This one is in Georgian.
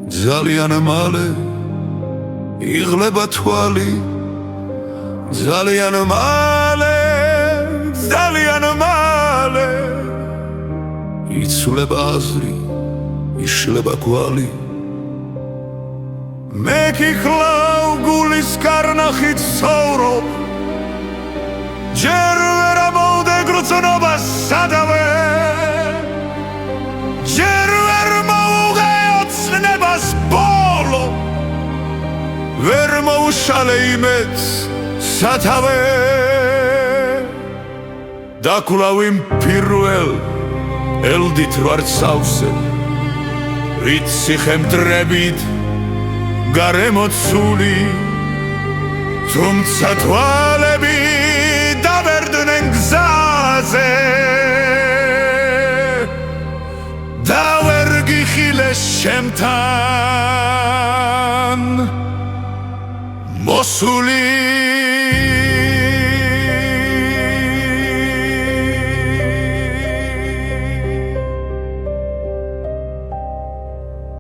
ძალიან მალე იღლება თვალი ძალიან მალე იცვლება აზრი იშლება კვალი მე კიხლავ გულის კარნახით ცხოვრობ ჯერ ვერ ამოვდე გრძნობას სადავე ჯერ ვერ მოვუღე ოცნებას ბოლო ვერ მოუშალე იმედს სათავე დაკვლავ იმ პირველ ელდით ვარ სავსე რით სიხემდრებით გარემოცული თუმცა თვალები დაბერდნენ გზაზე და ვერ გიხილე შემთან მოსული